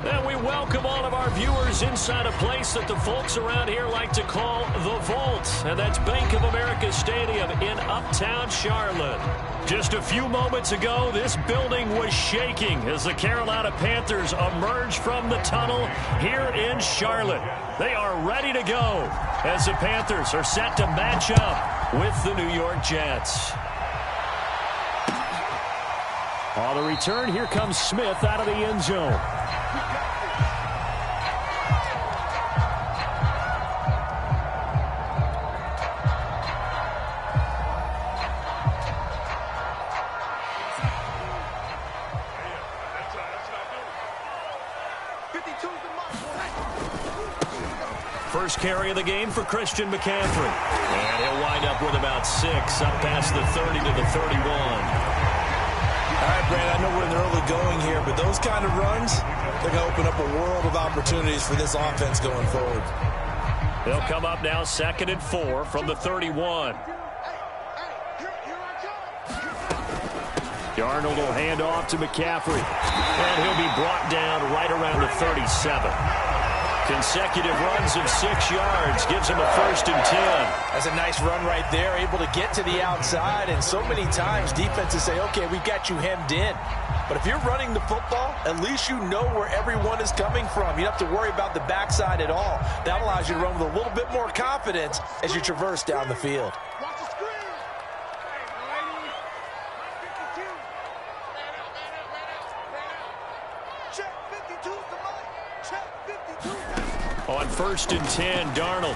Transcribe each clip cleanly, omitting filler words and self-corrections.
And we welcome all of our viewers inside a place that the folks around here like to call the Vault. And that's Bank of America Stadium in uptown Charlotte. Just a few moments ago, this building was shaking as the Carolina Panthers emerged from the tunnel here in Charlotte. They are ready to go as the Panthers are set to match up with the New York Jets. On the return, here comes Smith out of the end zone. First carry of the game for Christian McCaffrey. And he'll wind up with about 6, up past the 30 to the 31. All right, Brad, I know we're in the early going here, but those kind of runs, they're going to open up a world of opportunities for this offense going forward. They'll come up now 2nd and 4 from the 31. Darnold will hand off to McCaffrey. And he'll be brought down right around the 37. Consecutive runs of 6 yards gives him a 1st and 10. That's a nice run right there, able to get to the outside. And so many times defenses say, okay, we've got you hemmed in. But if you're running the football, at least you know where everyone is coming from. You don't have to worry about the backside at all. That allows you to run with a little bit more confidence as you traverse down the field. On 1st and 10, Darnold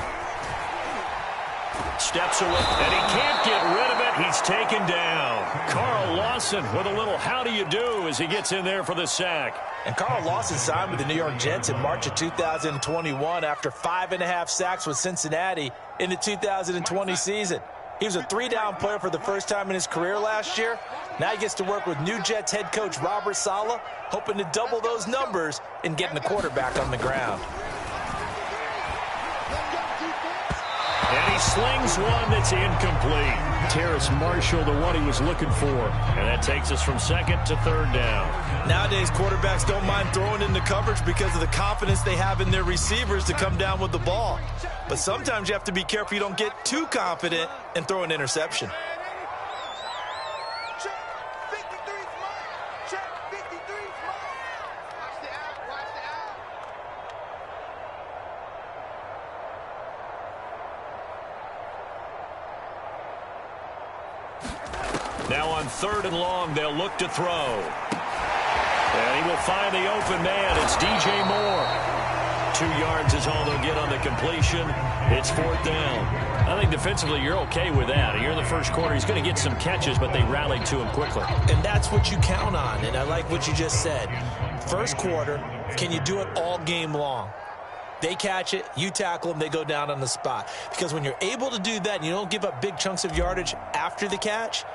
steps away, and he can't get rid of it. He's taken down. Carl Lawson with a little how do you do as he gets in there for the sack. And Carl Lawson signed with the New York Jets in March of 2021 after 5.5 sacks with Cincinnati in the 2020 season. He was a 3-down player for the first time in his career last year. Now he gets to work with new Jets head coach Robert Saleh, hoping to double those numbers and getting the quarterback on the ground. And he slings one that's incomplete. Terrace Marshall, the one he was looking for. And that takes us from 2nd to 3rd down. Nowadays, quarterbacks don't mind throwing into coverage because of the confidence they have in their receivers to come down with the ball. But sometimes you have to be careful you don't get too confident and throw an interception. Now on 3rd and long, they'll look to throw. And he will find the open man. It's DJ Moore. 2 yards is all they'll get on the completion. It's 4th down. I think defensively you're okay with that. You're in the first quarter. He's going to get some catches, but they rallied to him quickly. And that's what you count on, and I like what you just said. First quarter, can you do it all game long? They catch it, you tackle them, they go down on the spot. Because when you're able to do that and you don't give up big chunks of yardage after the catch,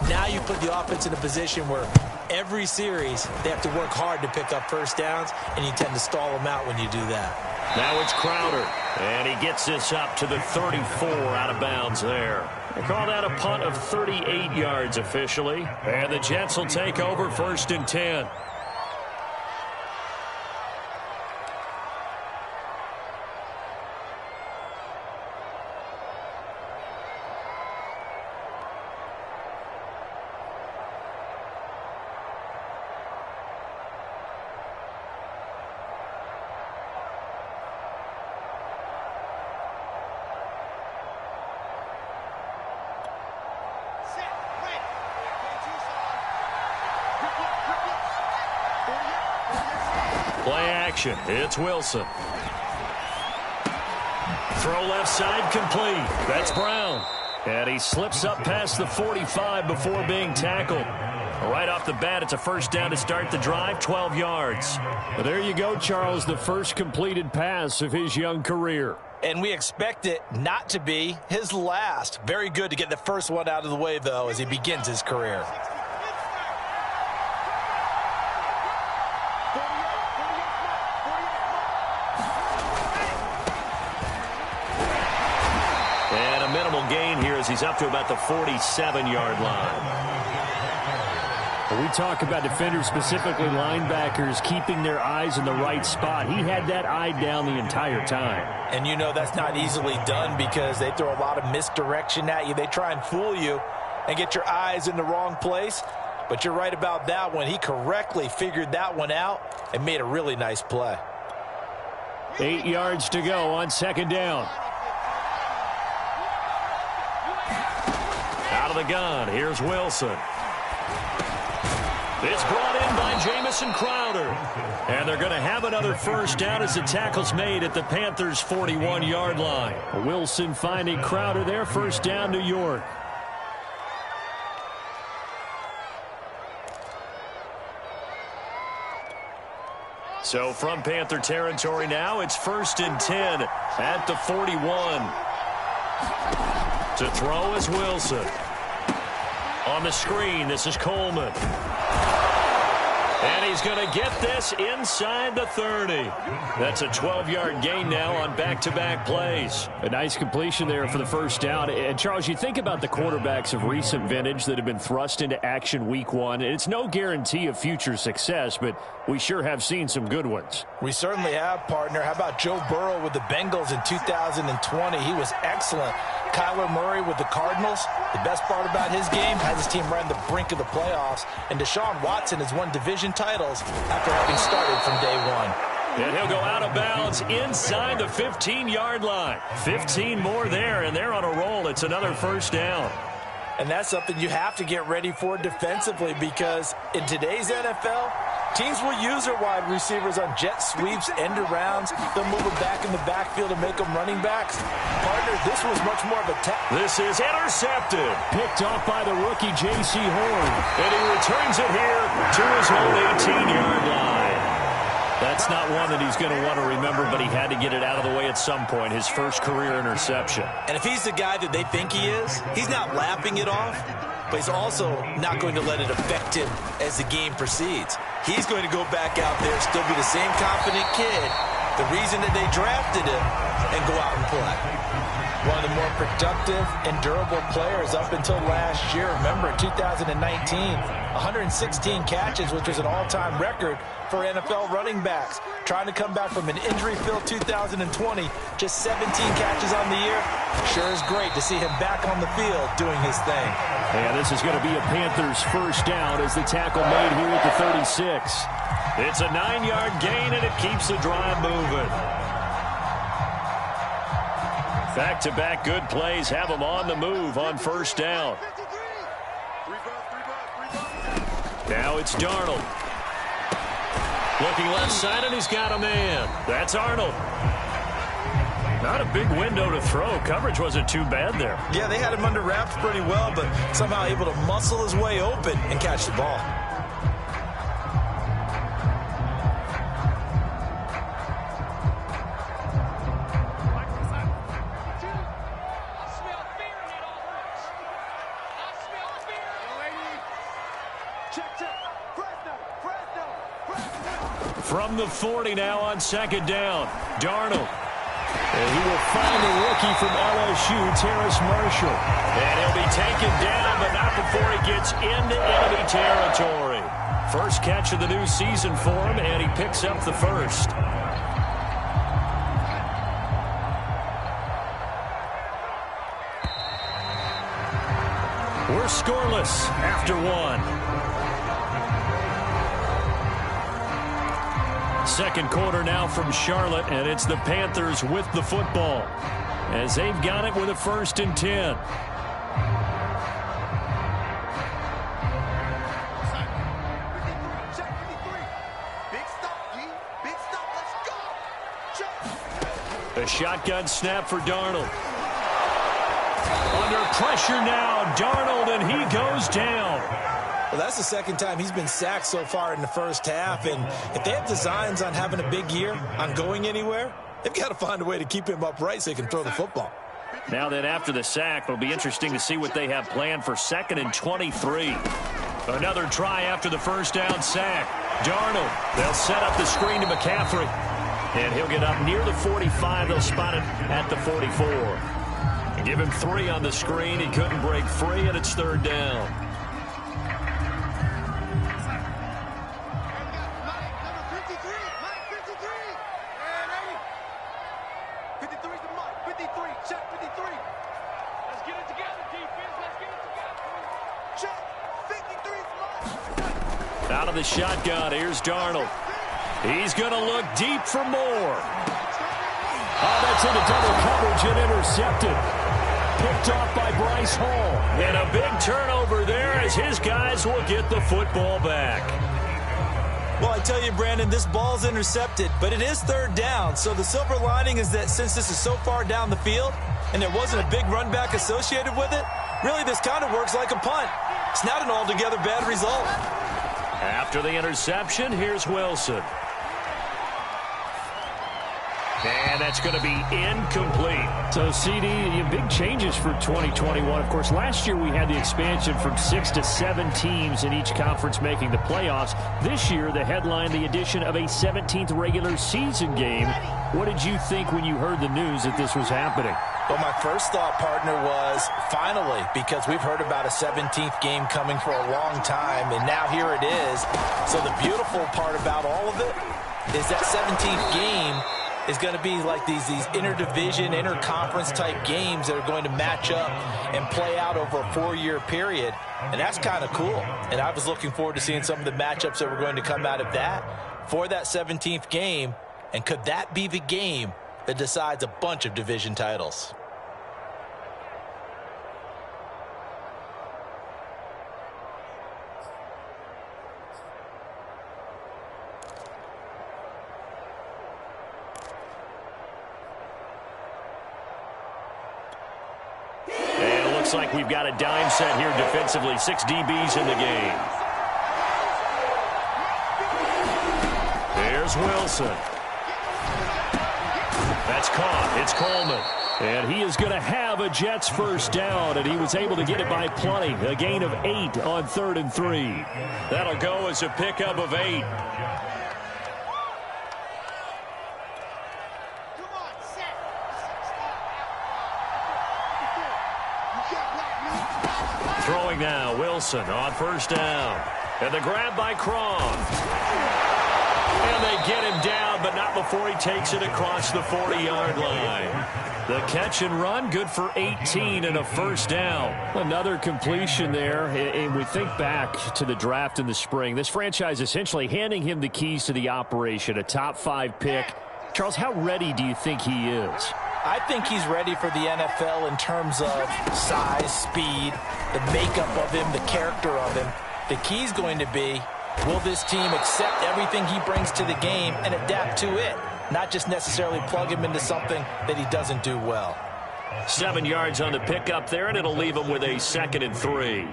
now you put the offense in a position where every series they have to work hard to pick up first downs, and you tend to stall them out when you do that. Now it's Crowder, and he gets this up to the 34 out of bounds there. They call that a punt of 38 yards officially, and the Jets will take over 1st and 10. Play action. It's Wilson. Throw left side complete. That's Brown. And he slips up past the 45 before being tackled. Right off the bat, it's a first down to start the drive, 12 yards. But there you go, Charles, the first completed pass of his young career. And we expect it not to be his last. Very good to get the first one out of the way, though, as he begins his career. And a minimal gain here as he's up to about the 47-yard line. When we talk about defenders, specifically linebackers, keeping their eyes in the right spot, he had that eye down the entire time. And you know that's not easily done because they throw a lot of misdirection at you. They try and fool you and get your eyes in the wrong place. But you're right about that one. He correctly figured that one out and made a really nice play. 8 yards to go on second down. Out of the gun, here's Wilson. It's brought in by Jamison Crowder. And they're going to have another first down as the tackle's made at the Panthers' 41-yard line. Wilson finding Crowder there, first down, New York. So from Panther territory now, it's 1st and 10 at the 41. To throw is Wilson. On the screen, this is Coleman. And he's going to get this inside the 30. That's a 12-yard gain now on back-to-back plays. A nice completion there for the first down. And, Charles, you think about the quarterbacks of recent vintage that have been thrust into action week one. It's no guarantee of future success, but we sure have seen some good ones. We certainly have, partner. How about Joe Burrow with the Bengals in 2020? He was excellent. Kyler Murray with the Cardinals. The best part about his game, has his team right on the brink of the playoffs. And Deshaun Watson has won division titles after having started from day one. And he'll go out of bounds inside the 15-yard line. 15 more there, and they're on a roll. It's another first down. And that's something you have to get ready for defensively because in today's NFL, teams will use their wide receivers on jet sweeps, end arounds. They'll move them back in the backfield and make them running backs. Partner, this was much more of a This is intercepted. Picked off by the rookie J.C. Horn. And he returns it here to his own 18-yard line. That's not one that he's going to want to remember, but he had to get it out of the way at some point, his first career interception. And if he's the guy that they think he is, he's not laughing it off, but he's also not going to let it affect him as the game proceeds. He's going to go back out there, still be the same confident kid, the reason that they drafted him, and go out and play. One of the more productive and durable players up until last year. Remember, in 2019, 116 catches, which was an all-time record for NFL running backs. Trying to come back from an injury-filled 2020, just 17 catches on the year. Sure is great to see him back on the field doing his thing. And this is going to be a Panthers first down as the tackle made here at the 36. It's a 9-yard gain, and it keeps the drive moving. Back-to-back good plays have them on the move on first down. Now it's Darnold. Looking left side, and he's got a man. That's Arnold. Not a big window to throw. Coverage wasn't too bad there. Yeah, they had him under wraps pretty well, but somehow able to muscle his way open and catch the ball. From the 40 now on second down, Darnold. And he will find the rookie from LSU, Terrace Marshall. And he'll be taken down, but not before he gets into enemy territory. First catch of the new season for him, and he picks up the first. We're scoreless after one. Second quarter now from Charlotte, and it's the Panthers with the football as they've got it with a 1st and 10. A shotgun snap for Darnold. Under pressure now, Darnold, and he goes down. Well, that's the second time he's been sacked so far in the first half, and if they have designs on having a big year, on going anywhere, they've got to find a way to keep him upright so he can throw the football. Now that after the sack, it'll be interesting to see what they have planned for 2nd and 23. Another try after the first down sack. Darnold, they'll set up the screen to McCaffrey, and he'll get up near the 45. They'll spot it at the 44. Give him 3 on the screen. He couldn't break free, and it's 3rd down. 53's the mark. 53. Check 53. Let's get it together, defense. Let's get it together. Check. 53's mark. Out of the shotgun, here's Darnold. He's going to look deep for more. Oh, that's into double coverage and intercepted. Picked off by Bryce Hall. And a big turnover there as his guys will get the football back. Well, I tell you, Brandon, this ball's intercepted, but it is third down. So the silver lining is that since this is so far down the field and there wasn't a big run back associated with it, really this kind of works like a punt. It's not an altogether bad result. After the interception, here's Wilson. And that's going to be incomplete. So, CD, big changes for 2021. Of course, last year we had the expansion from 6 to 7 teams in each conference making the playoffs. This year, the headline, the addition of a 17th regular season game. What did you think when you heard the news that this was happening? Well, my first thought, partner, was finally, because we've heard about a 17th game coming for a long time, and now here it is. So the beautiful part about all of it is that 17th game is going to be like these interdivision, interconference type games that are going to match up and play out over a 4-year period. And that's kind of cool. And I was looking forward to seeing some of the matchups that were going to come out of that for that 17th game. And could that be the game that decides a bunch of division titles? Looks like we've got a dime set here defensively. 6 DBs in the game. There's Wilson. That's caught. It's Coleman. And he is going to have a Jets first down, and he was able to get it by plenty. A gain of 8 on 3rd and 3. That'll go as a pickup of 8. Throwing now, Wilson on first down. And the grab by Cron. And they get him down, but not before he takes it across the 40-yard line. The catch and run, good for 18 and a first down. Another completion there, and we think back to the draft in the spring. This franchise essentially handing him the keys to the operation, a top 5 pick. Charles, how ready do you think he is? I think he's ready for the NFL in terms of size, speed, the makeup of him, the character of him. The key's going to be, will this team accept everything he brings to the game and adapt to it? Not just necessarily plug him into something that he doesn't do well. 7 yards on the pickup there, and it'll leave him with a 2nd and 3.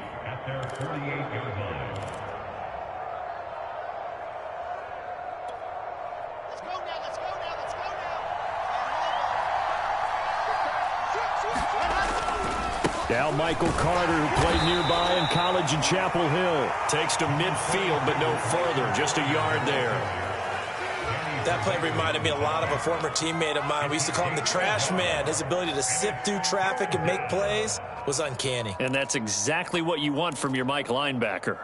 Now Michael Carter, who played nearby in college in Chapel Hill. Takes to midfield, but no further. Just a yard there. That play reminded me a lot of a former teammate of mine. We used to call him the trash man. His ability to sift through traffic and make plays was uncanny. And that's exactly what you want from your Mike linebacker.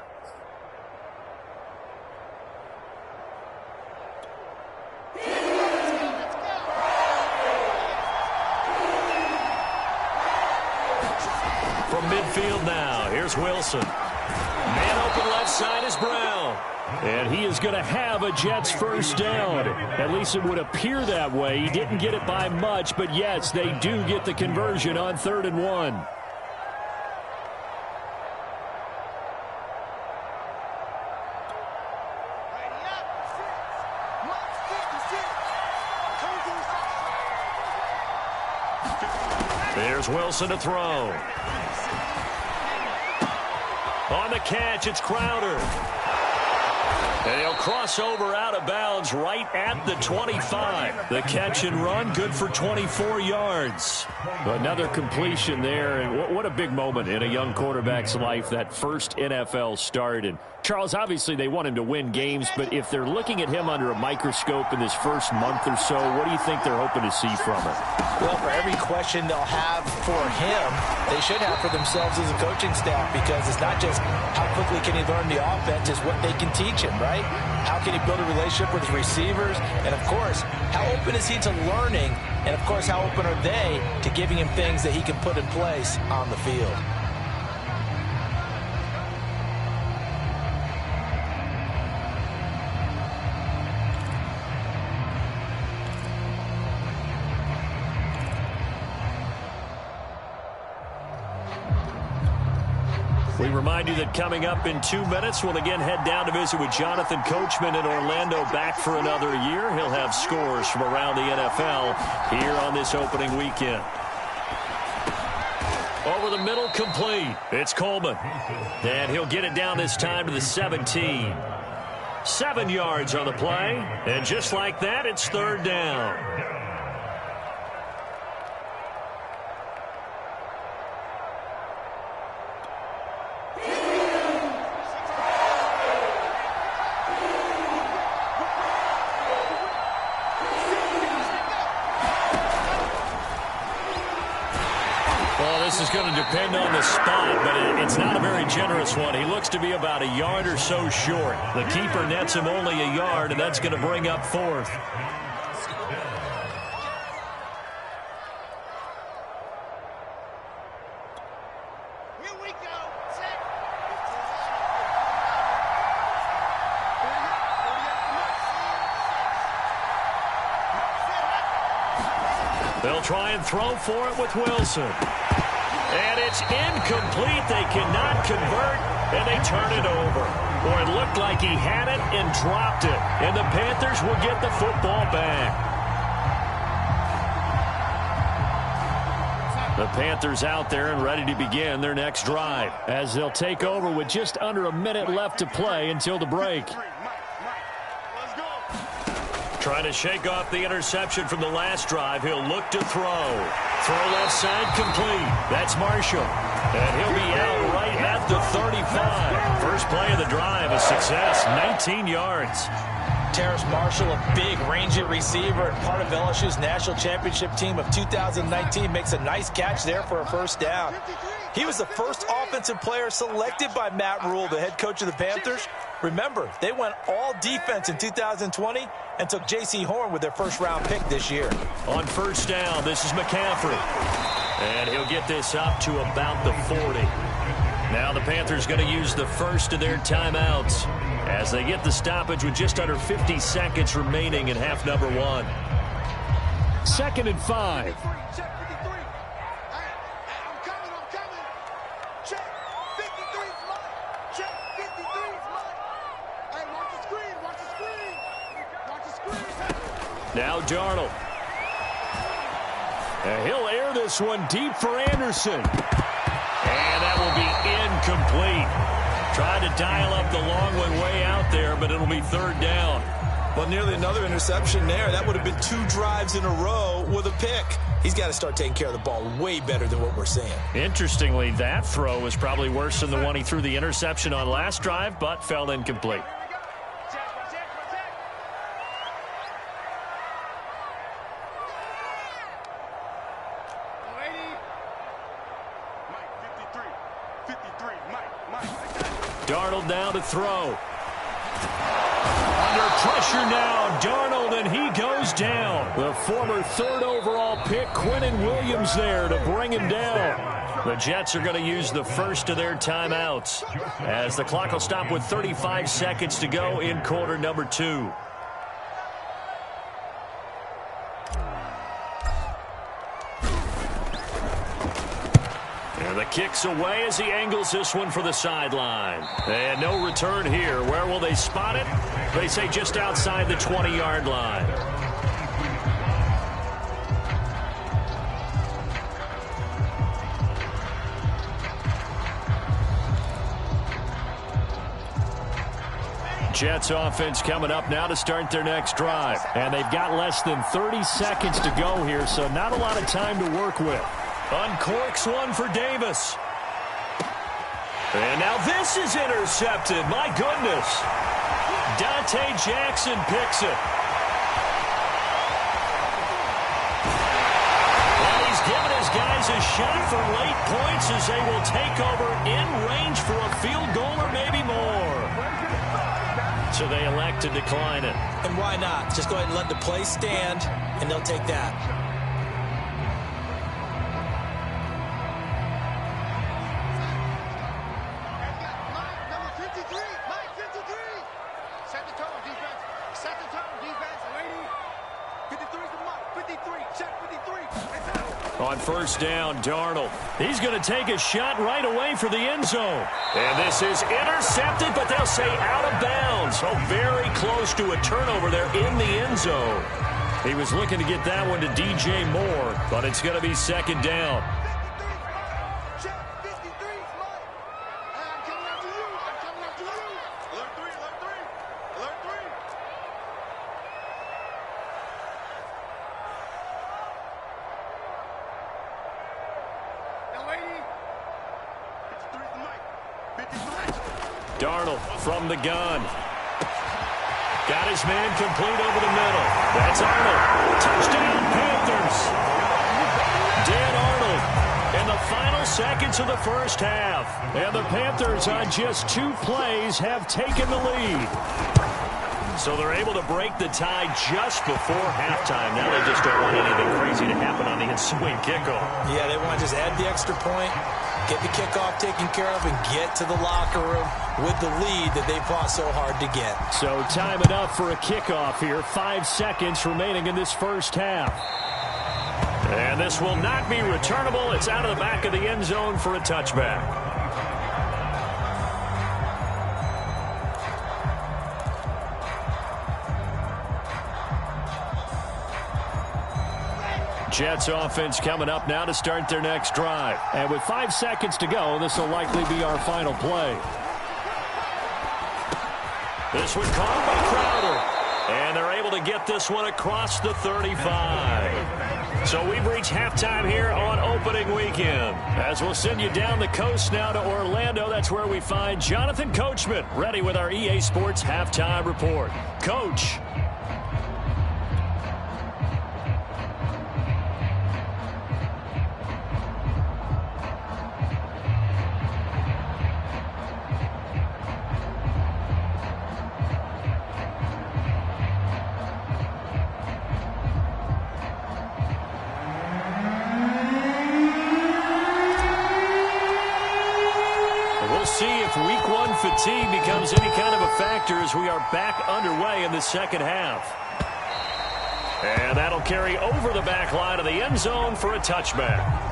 From midfield now, here's Wilson. Man open left side is Brown. And he is going to have a Jets first down. At least it would appear that way. He didn't get it by much, but yes, they do get the conversion on 3rd and 1. There's Wilson to throw. On the catch, it's Crowder. And he'll cross over out of bounds right at the 25. The catch and run, good for 24 yards. Another completion there, and what a big moment in a young quarterback's life, that first NFL start. And Charles, obviously they want him to win games, but if they're looking at him under a microscope in this first month or so, what do you think they're hoping to see from him? Well, for every question they'll have for him, they should have for themselves as a coaching staff, because it's not just how quickly can he learn the offense, it's what they can teach him, right? right? How can he build a relationship with his receivers? And, of course, how open is he to learning? And, of course, how open are they to giving him things that he can put in place on the field? We remind you that coming up in 2 minutes, we'll again head down to visit with Jonathan Coachman in Orlando, back for another year. He'll have scores from around the NFL here on this opening weekend. Over the middle, complete. It's Coleman. And he'll get it down this time to the 17. 7 yards on the play. And just like that, it's third down. This is going to depend on the spot, but it's not a very generous one. He looks to be about a yard or so short. The keeper nets him only a yard, and that's going to bring up fourth. Here we go. Set. They'll try and throw for it with Wilson. And it's incomplete. They cannot convert, and they turn it over. Boy, it looked like he had it and dropped it. And the Panthers will get the football back. The Panthers out there and ready to begin their next drive, as they'll take over with just under a minute left to play until the break. Trying to shake off the interception from the last drive. He'll look to throw. Throw left side complete. That's Marshall. And he'll be out right at the 35. First play of the drive, a success, 19 yards. Terrace Marshall, a big, rangy receiver and part of LSU's national championship team of 2019, makes a nice catch there for a first down. He was the first offensive player selected by Matt Rule, the head coach of the Panthers. Remember, they went all defense in 2020 and took J.C. Horn with their first-round pick this year. On first down, this is McCaffrey. And he'll get this up to about the 40. Now the Panthers going to use the first of their timeouts as they get the stoppage with just under 50 seconds remaining in half number one. 2nd and 5. Check 53. I'm coming. Check 53's mine. Check 53's mine. Hey, watch the screen. Watch the screen. Now Darnold. And he'll air this one deep for Anderson. And that will be incomplete. Tried to dial up the long one way out there, but it'll be third down. Well, nearly another interception there. That would have been 2 drives in a row with a pick. He's got to start taking care of the ball way better than what we're seeing. Interestingly, that throw was probably worse than the one he threw the interception on last drive, but fell incomplete. Darnold now to throw. Under pressure now, Darnold, and he goes down. The former 3rd overall pick, Quinnen Williams, there to bring him down. The Jets are going to use the first of their timeouts as the clock will stop with 35 seconds to go in quarter number 2. And the kick's away as he angles this one for the sideline. And no return here. Where will they spot it? They say just outside the 20-yard line. Jets offense coming up now to start their next drive. And they've got less than 30 seconds to go here, so not a lot of time to work with. Uncorks one for Davis. And now this is intercepted. My goodness. Dante Jackson picks it. And he's giving his guys a shot for late points as they will take over in range for a field goal or maybe more. So they elect to decline it. And why not? Just go ahead and let the play stand, and they'll take that. Number 53, Mike 53. Set the tone, defense. Set the tone, defense. Lady. 53 is the Mike. 53. Check 53. It's out. On first down, Darnold. He's going to take a shot right away for the end zone. And this is intercepted, but they'll say out of bounds. So very close to a turnover there in the end zone. He was looking to get that one to DJ Moore, but it's going to be second down. 53 Check 53 is Mike. I'm coming after you. I'm coming after you. Alert 3, alert 3. Alert 3. Now, lady. 53 is the Mike. 53. Darnold from the gun. Got his man complete over the middle. That's Arnold. Touchdown, Panthers. Dan Arnold in the final seconds of the first half. And the Panthers on just 2 plays have taken the lead. So they're able to break the tie just before halftime. Now they just don't want anything crazy to happen on the ensuing kickoff. Yeah, they want to just add the extra point, get the kickoff taken care of, and get to the locker room with the lead that they fought so hard to get. So time enough for a kickoff here. 5 seconds remaining in this first half. And this will not be returnable. It's out of the back of the end zone for a touchback. Jets offense coming up now to start their next drive. And with 5 seconds to go, this will likely be our final play. This one caught by Crowder. And they're able to get this one across the 35. So we've reached halftime here on opening weekend. As we'll send you down the coast now to Orlando, that's where we find Jonathan Coachman ready with our EA Sports halftime report. Coach. Week 1 fatigue becomes any kind of a factor as we are back underway in the second half. And that'll carry over the back line of the end zone for a touchback.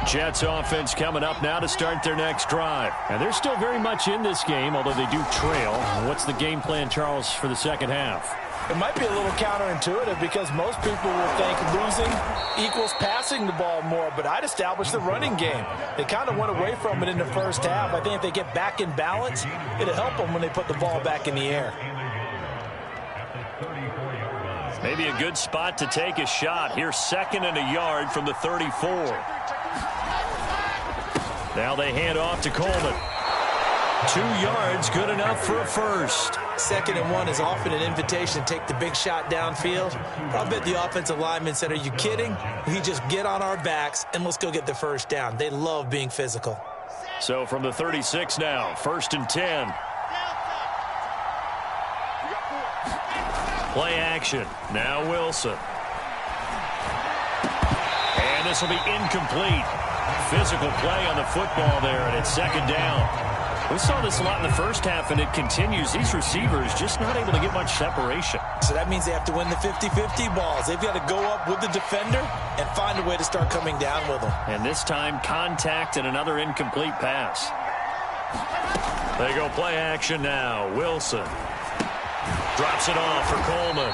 Jets offense coming up now to start their next drive. And they're still very much in this game, although they do trail. What's the game plan, Charles, for the second half? It might be a little counterintuitive because most people will think losing equals passing the ball more, but I'd establish the running game. They kind of went away from it in the first half. I think if they get back in balance, it'll help them when they put the ball back in the air. Maybe a good spot to take a shot. Here, 2nd and a yard from the 34. Now they hand off to Coleman. 2 yards, good enough for a first. 2nd and 1 is often an invitation to take the big shot downfield. I bet the offensive lineman said, are you kidding? We just get on our backs and let's go get the first down. They love being physical. So from the 36 now, 1st and 10. Play action. Now Wilson. And this will be incomplete. Physical play on the football there, and it's 2nd down. We saw this a lot in the first half, and it continues. These receivers just not able to get much separation. So that means they have to win the 50-50 balls. They've got to go up with the defender and find a way to start coming down with them. And this time, contact and another incomplete pass. They go play action now. Wilson drops it off for Coleman.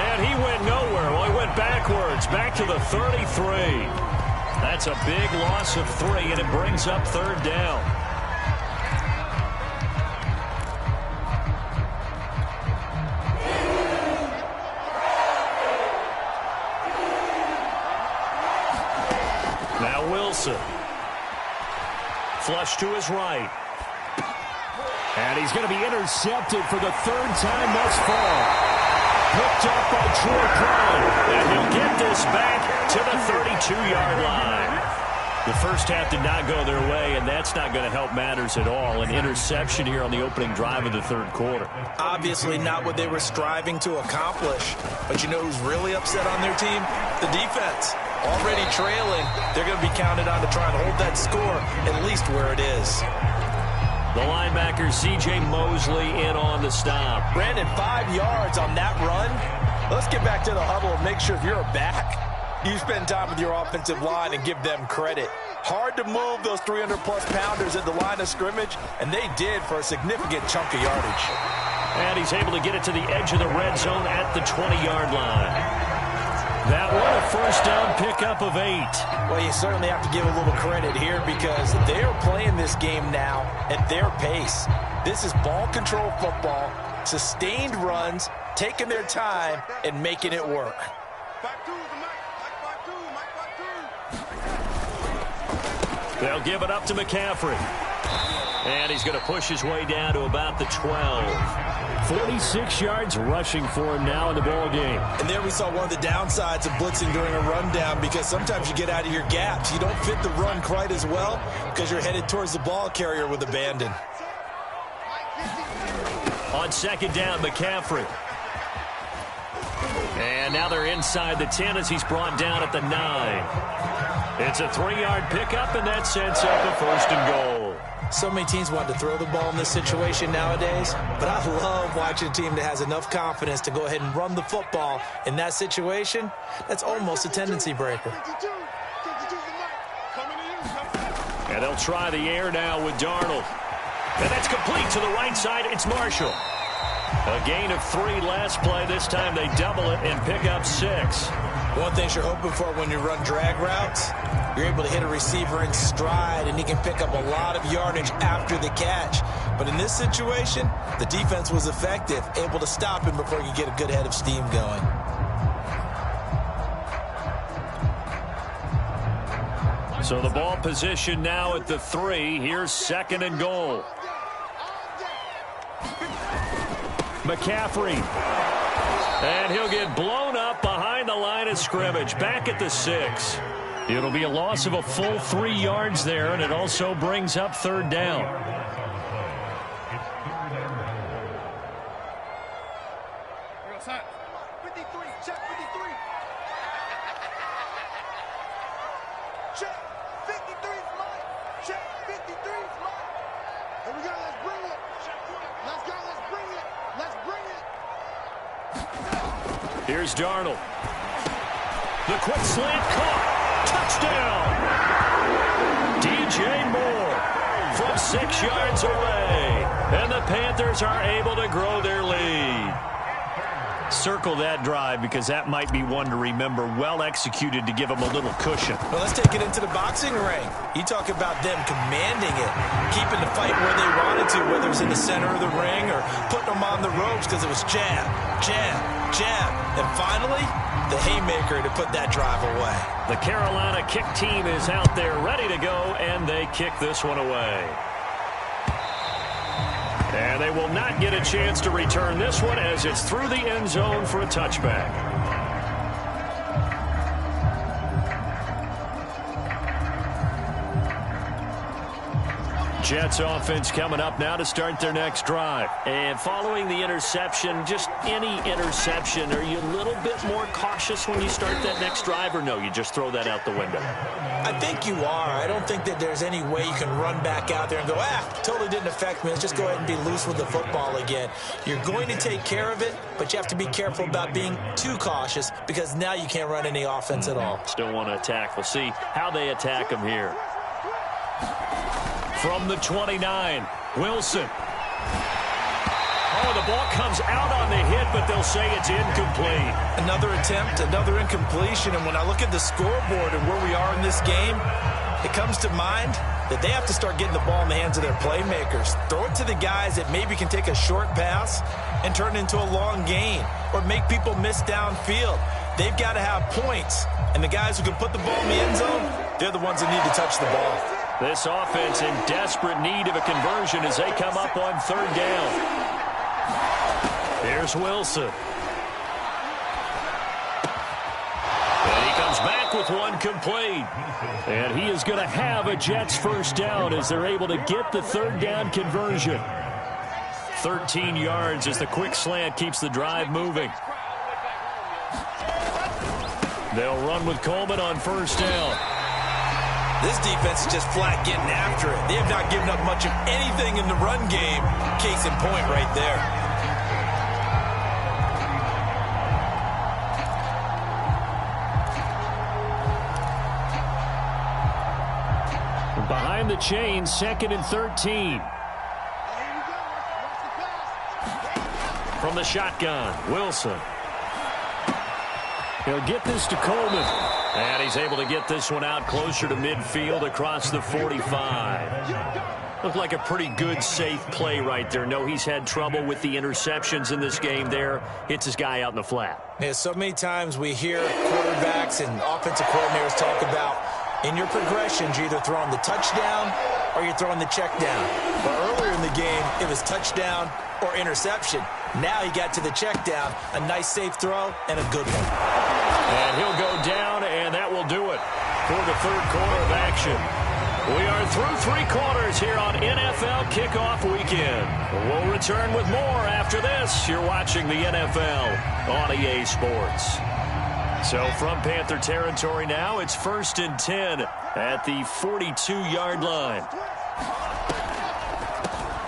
And he went nowhere. Well, he went backwards, back to the 33. That's a big loss of 3, and it brings up 3rd down. Now Wilson. Flush to his right. And he's going to be intercepted for the third time thus far. Picked up by Troy Prime. And he'll get this back to the 32-yard line. The first half did not go their way, and that's not going to help matters at all. An interception here on the opening drive of the third quarter. Obviously not what they were striving to accomplish. But you know who's really upset on their team? The defense. Already trailing, they're going to be counted on to try and hold that score at least where it is. The linebacker, C.J. Mosley, in on the stop. Brandon, 5 yards on that run. Let's get back to the huddle and make sure if you're a back, you spend time with your offensive line and give them credit. Hard to move those 300-plus pounders at the line of scrimmage, and they did for a significant chunk of yardage. And he's able to get it to the edge of the red zone at the 20-yard line. That one, a first down pickup of 8. Well, you certainly have to give a little credit here because they're playing this game now at their pace. This is ball control football, sustained runs, taking their time, and making it work. They'll give it up to McCaffrey. And he's going to push his way down to about the 12. 46 yards rushing for him now in the ball game. And there we saw one of the downsides of blitzing during a rundown because sometimes you get out of your gaps. You don't fit the run quite as well because you're headed towards the ball carrier with abandon. On second down, McCaffrey. And now they're inside the 10 as he's brought down at the 9. It's a 3-yard pickup, and that sets up a first and goal. So many teams want to throw the ball in this situation nowadays, but I love watching a team that has enough confidence to go ahead and run the football in that situation. That's almost a tendency breaker. And they'll try the air now with Darnold. And that's complete to the right side. It's Marshall. A gain of 3 last play. This time they double it and pick up 6. One thing you're hoping for when you run drag routes, you're able to hit a receiver in stride, and he can pick up a lot of yardage after the catch. But in this situation, the defense was effective, able to stop him before you get a good head of steam going. So the ball position now at the 3. Here's second and goal. McCaffrey. And he'll get blown up behind the line of scrimmage. Back at the 6. It'll be a loss of a full 3 yards there, and it also brings up third down. Here's Darnold. The quick slant caught. Touchdown. DJ Moore from 6 yards away. And the Panthers are able to grow their lead. Circle that drive because that might be one to remember. Well executed to give them a little cushion. Well, let's take it into the boxing ring. You talk about them commanding it, keeping the fight where they wanted to, whether it was in the center of the ring or putting them on the ropes because it was jab, jab, jab. And finally, the haymaker to put that drive away. The Carolina kick team is out there ready to go, and they kick this one away. And they will not get a chance to return this one as it's through the end zone for a touchback. Jets offense coming up now to start their next drive. And following the interception, just any interception, are you a little bit more cautious when you start that next drive, or no, you just throw that out the window? I think you are. I don't think that there's any way you can run back out there and go, totally didn't affect me. Let's just go ahead and be loose with the football again. You're going to take care of it, but you have to be careful about being too cautious because now you can't run any offense at all. Still want to attack. We'll see how they attack them here. From the 29, Wilson. Oh, the ball comes out on the hit, but they'll say it's incomplete. Another attempt, another incompletion, and when I look at the scoreboard and where we are in this game, it comes to mind that they have to start getting the ball in the hands of their playmakers. Throw it to the guys that maybe can take a short pass and turn it into a long gain or make people miss downfield. They've got to have points, and the guys who can put the ball in the end zone, they're the ones that need to touch the ball. This offense in desperate need of a conversion as they come up on third down. Here's Wilson. And he comes back with one complete. And he is going to have a Jets first down as they're able to get the third down conversion. 13 yards as the quick slant keeps the drive moving. They'll run with Coleman on first down. This defense is just flat getting after it. They have not given up much of anything in the run game. Case in point right there. Behind the chain, 2nd and 13. From the shotgun, Wilson. He'll get this to Coleman. And he's able to get this one out closer to midfield across the 45. Looked like a pretty good, safe play right there. No, he's had trouble with the interceptions in this game there. Hits his guy out in the flat. Yeah, so many times we hear quarterbacks and offensive coordinators talk about in your progressions, you're either throwing the touchdown or you're throwing the check down. But earlier in the game, it was touchdown or interception. Now he got to the check down, a nice safe throw, and a good one. And he'll go down, and that will do it for the third quarter of action. We are through 3 quarters here on NFL Kickoff Weekend. We'll return with more after this. You're watching the NFL on EA Sports. So from Panther territory now, it's 1st and 10 at the 42-yard line.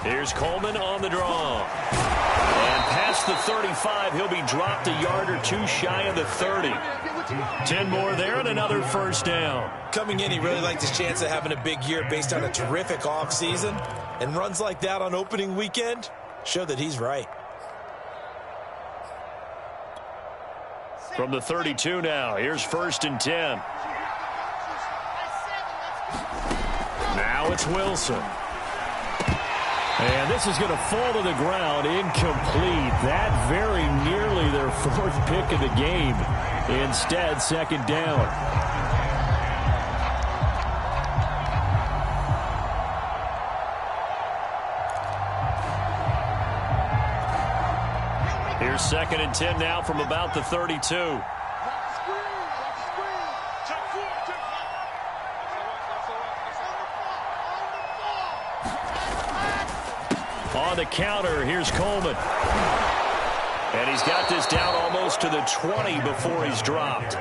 Here's Coleman on the draw. And past the 35, he'll be dropped a yard or two shy of the 30. 10 more there and another first down. Coming in, he really liked his chance of having a big year based on a terrific offseason. And runs like that on opening weekend show that he's right. From the 32 now, here's 1st and 10. Now it's Wilson. And this is going to fall to the ground, incomplete. That very nearly their 4th pick of the game. Instead, 2nd down. Here's 2nd and 10 now from about the 32. On the counter, here's Coleman. And he's got this down almost to the 20 before he's dropped.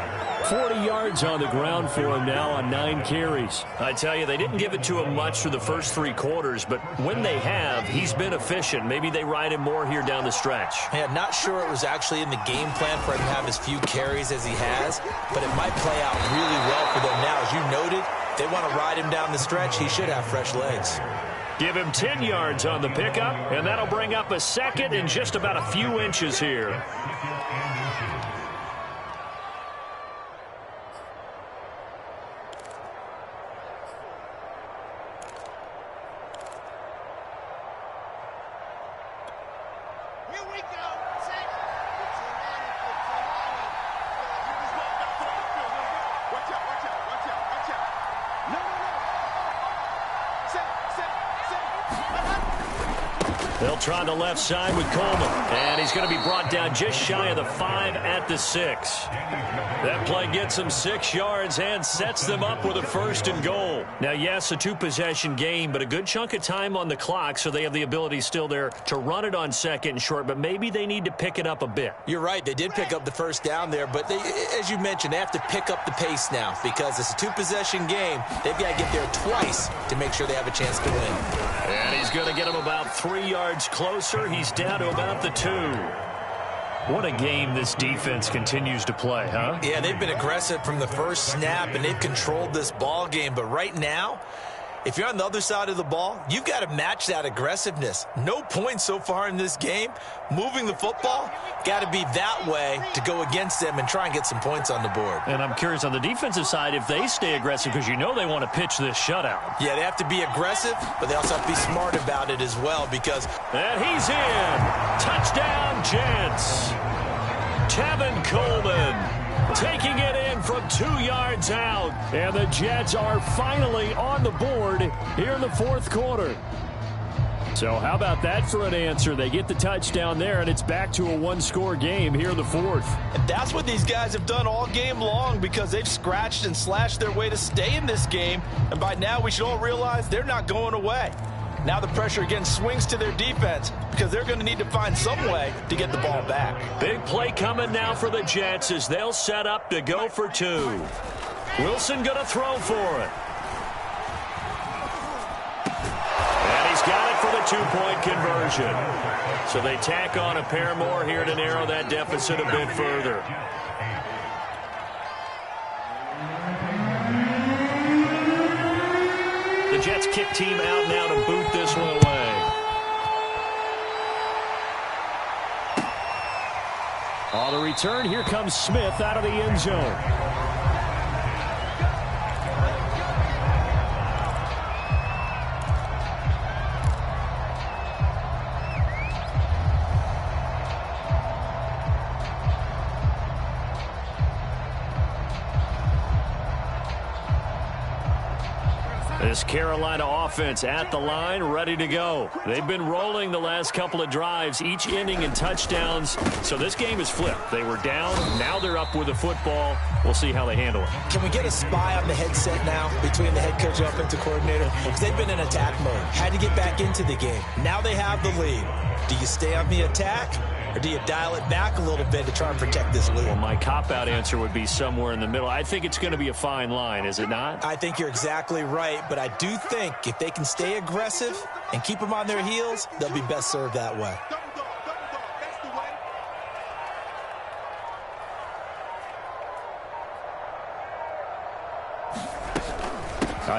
40 yards on the ground for him now on 9 carries. I tell you, they didn't give it to him much for the first 3 quarters, but when they have, he's been efficient. Maybe they ride him more here down the stretch. Yeah, not sure it was actually in the game plan for him to have as few carries as he has, but it might play out really well for them now. As you noted, they want to ride him down the stretch. He should have fresh legs. Give him 10 yards on the pickup, and that'll bring up a 2nd and just about a few inches here. They'll try the left side with Coleman. And he's going to be brought down just shy of the 5 at the 6. That play gets them 6 yards and sets them up with a 1st and goal. Now, yes, a 2-possession game, but a good chunk of time on the clock, so they have the ability still there to run it on 2nd and short, but maybe they need to pick it up a bit. You're right. They did pick up the first down there, but they, as you mentioned, they have to pick up the pace now because it's a 2-possession game. They've got to get there twice to make sure they have a chance to win. And he's going to get him about 3 yards closer. He's down to about the 2. What a game this defense continues to play, huh? Yeah, they've been aggressive from the first snap, and they've controlled this ball game. But right now, if you're on the other side of the ball, you've got to match that aggressiveness. No points so far in this game. Moving the football, got to be that way to go against them and try and get some points on the board. And I'm curious on the defensive side if they stay aggressive because you know they want to pitch this shutout. Yeah, they have to be aggressive, but they also have to be smart about it as well because... And he's in. Touchdown, Jets. Tevin Coleman. taking it in from 2 yards out. And the Jets are finally on the board here in the fourth quarter. So how about that for an answer? They get the touchdown there, and it's back to a one-score game here in the fourth. And that's what these guys have done all game long, because they've scratched and slashed their way to stay in this game. And by now, we should all realize they're not going away. Now the pressure again swings to their defense, because they're going to need to find some way to get the ball back. Big play coming now for the Jets as they'll set up to go for 2. Wilson going to throw for it. And he's got it for the 2-point conversion. So they tack on a pair more here to narrow that deficit a bit further. The Jets kick team out now to boot this one away. On the return, here comes Smith out of the end zone. This Carolina offense at the line, ready to go. They've been rolling the last couple of drives, each ending in touchdowns. So this game is flipped. They were down. Now they're up with the football. We'll see how they handle it. Can we get a spy on the headset now between the head coach and offensive coordinator? Because they've been in attack mode. Had to get back into the game. Now they have the lead. Do you stay on the attack, or do you dial it back a little bit to try and protect this lead? Well, my cop-out answer would be somewhere in the middle. I think it's going to be a fine line, is it not? I think you're exactly right, but I do think if they can stay aggressive and keep them on their heels, they'll be best served that way. That's the way.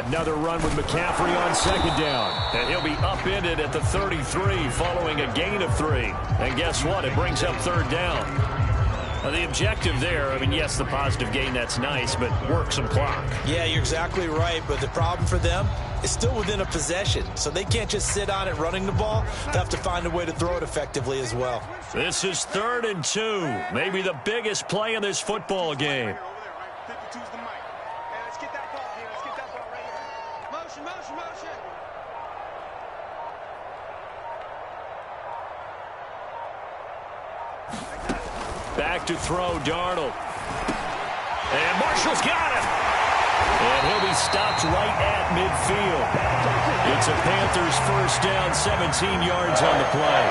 Another run with McCaffrey on second down. And he'll be upended at the 33 following a gain of 3. And guess what? It brings up third down. Now, the objective there, I mean, yes, the positive gain, that's nice, but work some clock. Yeah, you're exactly right, but the problem for them is still within a possession, so they can't just sit on it running the ball. They have to find a way to throw it effectively as well. This is 3rd and 2, maybe the biggest play in this football game. 52's the mic. Hey, let's get that ball here. Let's get that ball right here. Motion, motion, motion. Back to throw, Darnold. And Marshall's got him. And he'll be stopped right at midfield. It's a Panthers first down, 17 yards on the play.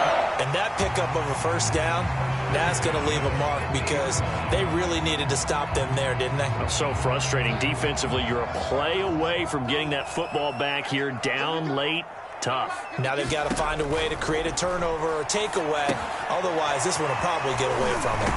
And that pickup of a first down, that's going to leave a mark, because they really needed to stop them there, didn't they? So frustrating. Defensively, you're a play away from getting that football back here, down late. Tough. Now they've got to find a way to create a turnover or takeaway. Otherwise, this one will probably get away from them.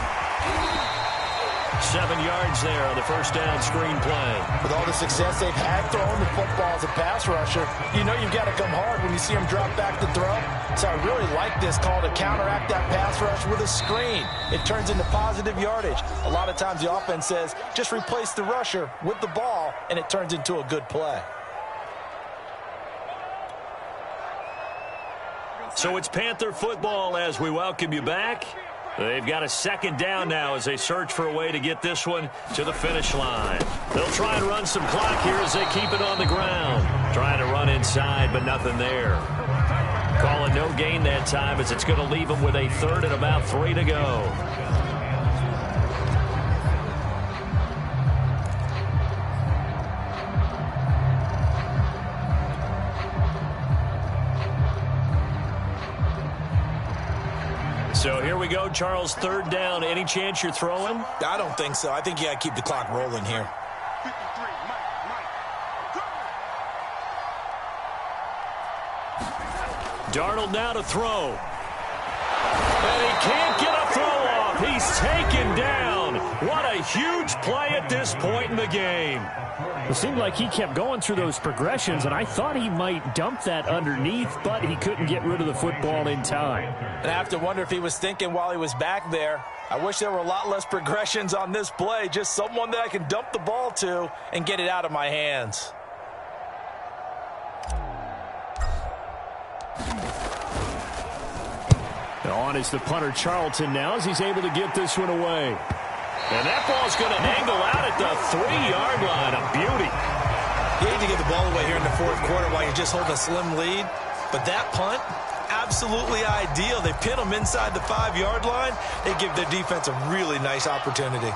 7 yards there on the first down screen play. With all the success they've had throwing the football as a pass rusher, you know you've got to come hard when you see them drop back to throw. So I really like this call to counteract that pass rush with a screen. It turns into positive yardage. A lot of times the offense says, just replace the rusher with the ball, and it turns into a good play. So it's Panther football as we welcome you back. They've got a second down now as they search for a way to get this one to the finish line. They'll try and run some clock here as they keep it on the ground. Trying to run inside, but nothing there. Calling no gain that time as it's going to leave them with a 3rd and about 3 to go. So here we go, Charles, 3rd down. Any chance you're throwing? I don't think so. I think you got to keep the clock rolling here. 53, Mike. Darnold now to throw. And he can't get a throw off. He's taken down. What a huge play at this point in the game. It seemed like he kept going through those progressions, and I thought he might dump that underneath, but he couldn't get rid of the football in time. And I have to wonder if he was thinking while he was back there, I wish there were a lot less progressions on this play, just someone that I can dump the ball to and get it out of my hands. On is the punter Charlton now as he's able to get this one away. And that ball's going to angle out at the 3-yard line. A beauty. You hate to give the ball away here in the fourth quarter while you're just holding a slim lead. But that punt, absolutely ideal. They pin them inside the 5-yard line. They give their defense a really nice opportunity.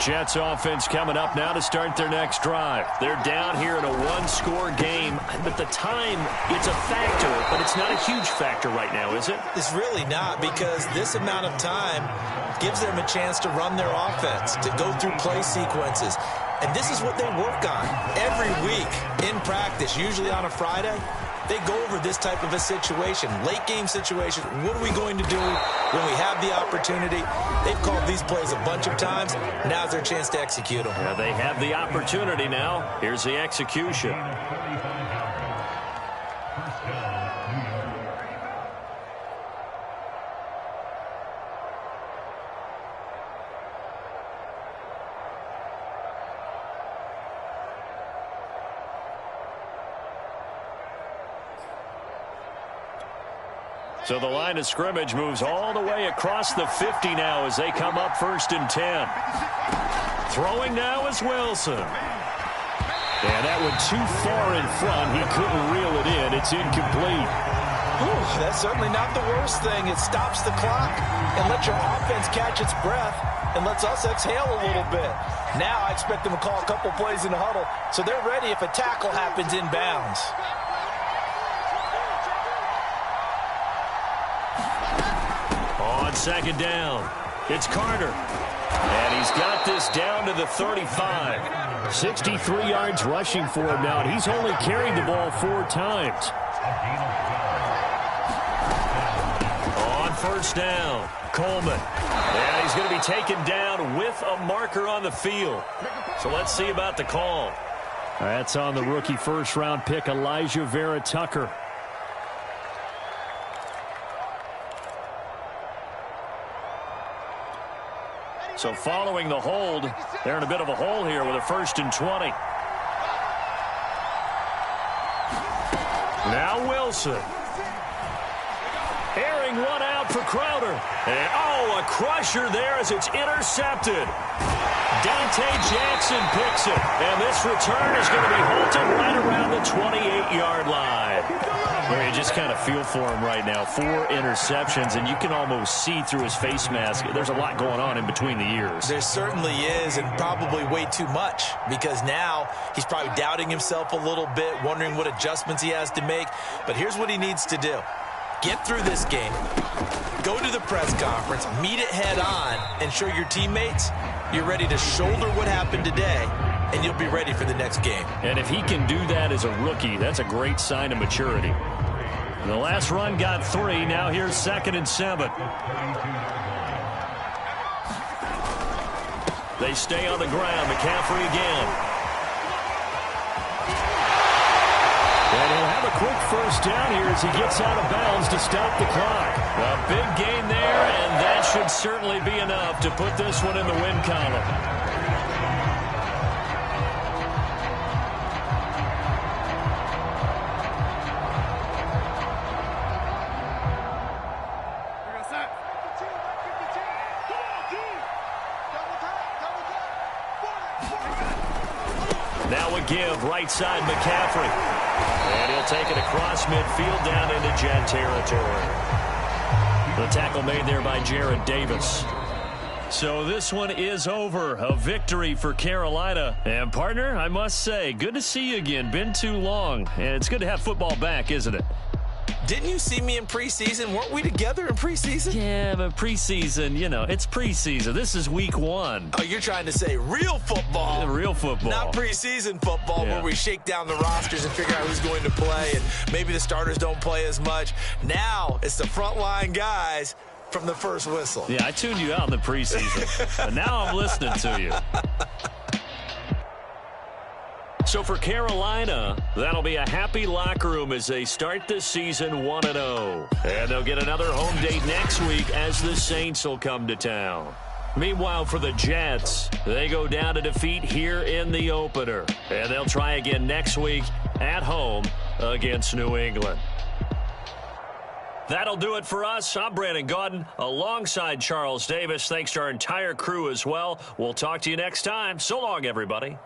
Jets offense coming up now to start their next drive. They're down here in a one-score game, but the time, it's a factor, but it's not a huge factor right now, is it? It's really not, because this amount of time gives them a chance to run their offense, to go through play sequences. And this is what they work on every week in practice, usually on a Friday. They go over this type of a situation, late game situation. What are we going to do when we have the opportunity? They've called these plays a bunch of times. Now's their chance to execute them. Yeah, they have the opportunity now. Here's the execution. So the line of scrimmage moves all the way across the 50 now as they come up 1st and 10. Throwing now is Wilson. And that one too far in front. He couldn't reel it in. It's incomplete. Ooh, that's certainly not the worst thing. It stops the clock and lets your offense catch its breath and lets us exhale a little bit. Now I expect them to call a couple plays in the huddle so they're ready if a tackle happens inbounds. On 2nd down, it's Carter. And he's got this down to the 35. 63 yards rushing for him now, and he's only carried the ball 4 times. On 1st down, Coleman. And he's going to be taken down with a marker on the field. So let's see about the call. That's on the rookie first-round pick, Elijah Vera Tucker. So following the hold, they're in a bit of a hole here with a 1st and 20. Now Wilson. Airing one out for Crowder. And, oh, a crusher there as it's intercepted. Dante Jackson picks it. And this return is going to be halted right around the 28-yard line. Where you just kind of feel for him right now. 4 interceptions, and you can almost see through his face mask. There's a lot going on in between the ears. There certainly is, and probably way too much, because now he's probably doubting himself a little bit, wondering what adjustments he has to make. But here's what he needs to do. Get through this game, go to the press conference, meet it head on, and show your teammates you're ready to shoulder what happened today, and you'll be ready for the next game. And if he can do that as a rookie, that's a great sign of maturity. The last run got 3. Now here's 2nd and 7. They stay on the ground. McCaffrey again. And he'll have a quick first down here as he gets out of bounds to stop the clock. A big gain there, and that should certainly be enough to put this one in the win column. Now a give right side McCaffrey. And he'll take it across midfield down into Jet territory. The tackle made there by Jared Davis. So this one is over. A victory for Carolina. And partner, I must say, good to see you again. Been too long. And it's good to have football back, isn't it? Didn't you see me in preseason? Weren't we together in preseason? Yeah, but preseason, you know, it's preseason. This is week 1. Oh, you're trying to say real football. Real football. Not preseason football where we shake down the rosters and figure out who's going to play, and maybe the starters don't play as much. Now it's the frontline guys from the first whistle. Yeah, I tuned you out in the preseason, but now I'm listening to you. So for Carolina, that'll be a happy locker room as they start this season 1-0. And they'll get another home date next week as the Saints will come to town. Meanwhile, for the Jets, they go down to defeat here in the opener. And they'll try again next week at home against New England. That'll do it for us. I'm Brandon Gaudin alongside Charles Davis. Thanks to our entire crew as well. We'll talk to you next time. So long, everybody.